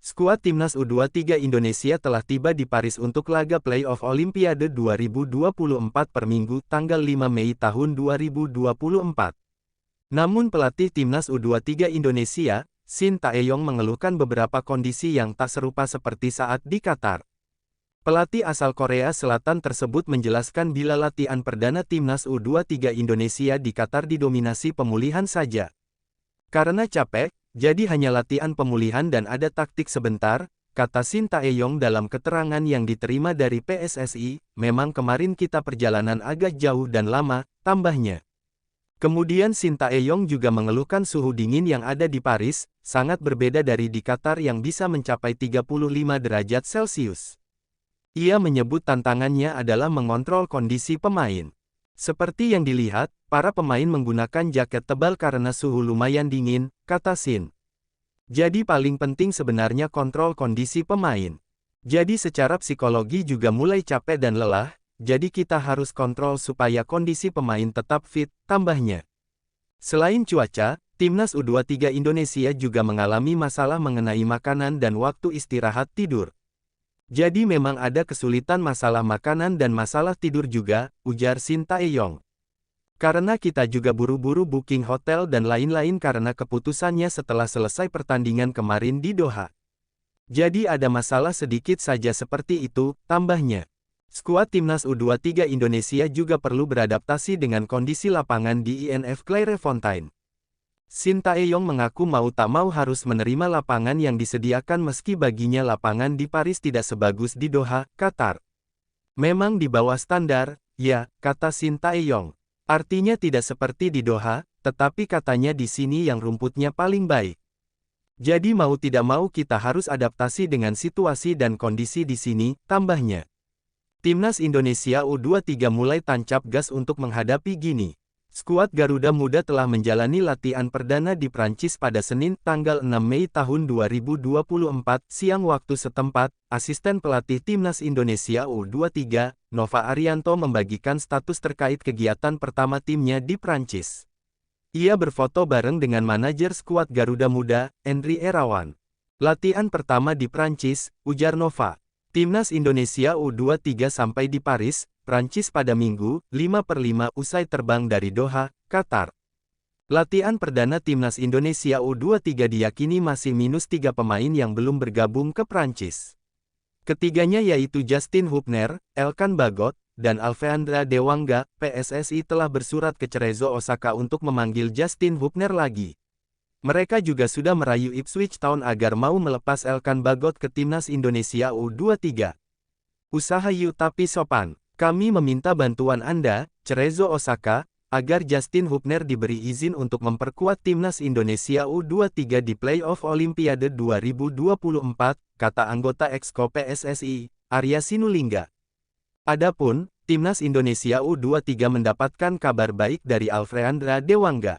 Skuad Timnas U23 Indonesia telah tiba di Paris untuk laga playoff Olimpiade 2024 per Minggu tanggal 5 Mei tahun 2024. Namun pelatih Timnas U23 Indonesia, Shin Tae-yong mengeluhkan beberapa kondisi yang tak serupa seperti saat di Qatar. Pelatih asal Korea Selatan tersebut menjelaskan bila latihan perdana Timnas U23 Indonesia di Qatar didominasi pemulihan saja. Karena capek, jadi hanya latihan pemulihan dan ada taktik sebentar, kata Shin Tae-yong dalam keterangan yang diterima dari PSSI, memang kemarin kita perjalanan agak jauh dan lama, tambahnya. Kemudian Shin Tae-yong juga mengeluhkan suhu dingin yang ada di Paris, sangat berbeda dari di Qatar yang bisa mencapai 35 derajat Celcius. Ia menyebut tantangannya adalah mengontrol kondisi pemain. Seperti yang dilihat, para pemain menggunakan jaket tebal karena suhu lumayan dingin, kata Shin. Jadi paling penting sebenarnya kontrol kondisi pemain. Jadi secara psikologi juga mulai capek dan lelah, jadi kita harus kontrol supaya kondisi pemain tetap fit, tambahnya. Selain cuaca, Timnas U23 Indonesia juga mengalami masalah mengenai makanan dan waktu istirahat tidur. Jadi memang ada kesulitan masalah makanan dan masalah tidur juga, ujar Shin Tae-yong. Karena kita juga buru-buru booking hotel dan lain-lain karena keputusannya setelah selesai pertandingan kemarin di Doha. Jadi ada masalah sedikit saja seperti itu, tambahnya. Skuad Timnas U23 Indonesia juga perlu beradaptasi dengan kondisi lapangan di INF Clairefontaine. Shin Tae-yong mengaku mau tak mau harus menerima lapangan yang disediakan meski baginya lapangan di Paris tidak sebagus di Doha, Qatar. Memang di bawah standar, ya, kata Shin Tae-yong. Artinya tidak seperti di Doha, tetapi katanya di sini yang rumputnya paling baik. Jadi mau tidak mau kita harus adaptasi dengan situasi dan kondisi di sini, tambahnya. Timnas Indonesia U23 mulai tancap gas untuk menghadapi Gini. Skuad Garuda Muda telah menjalani latihan perdana di Prancis pada Senin, tanggal 6 Mei tahun 2024, siang waktu setempat. Asisten pelatih Timnas Indonesia U23, Nova Arianto membagikan status terkait kegiatan pertama timnya di Prancis. Ia berfoto bareng dengan manajer skuad Garuda Muda, Henry Irawan. Latihan pertama di Prancis, ujar Nova. Timnas Indonesia U23 sampai di Paris, Prancis pada Minggu, 5/5 usai terbang dari Doha, Qatar. Latihan perdana Timnas Indonesia U23 diyakini masih minus 3 pemain yang belum bergabung ke Prancis. Ketiganya yaitu Justin Hubner, Elkan Bagot, dan Alfeandra Dewangga. PSSI telah bersurat ke Cerezo Osaka untuk memanggil Justin Hubner lagi. Mereka juga sudah merayu Ipswich Town agar mau melepas Elkan Bagot ke Timnas Indonesia U23. Usaha yuk tapi sopan. Kami meminta bantuan Anda, Cerezo Osaka, agar Justin Hubner diberi izin untuk memperkuat Timnas Indonesia U23 di playoff Olimpiade 2024, kata anggota Exco PSSI, Arya Sinulinga. Adapun, Timnas Indonesia U23 mendapatkan kabar baik dari Alfeandra Dewangga.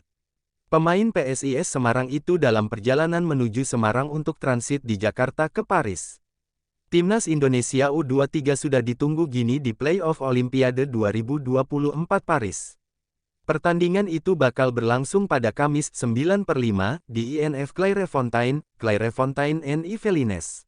Pemain PSIS Semarang itu dalam perjalanan menuju Semarang untuk transit di Jakarta ke Paris. Timnas Indonesia U23 sudah ditunggu Gini di playoff Olimpiade 2024 Paris. Pertandingan itu bakal berlangsung pada Kamis 9/5 di INF Clairefontaine, Clairefontaine and Yvelines.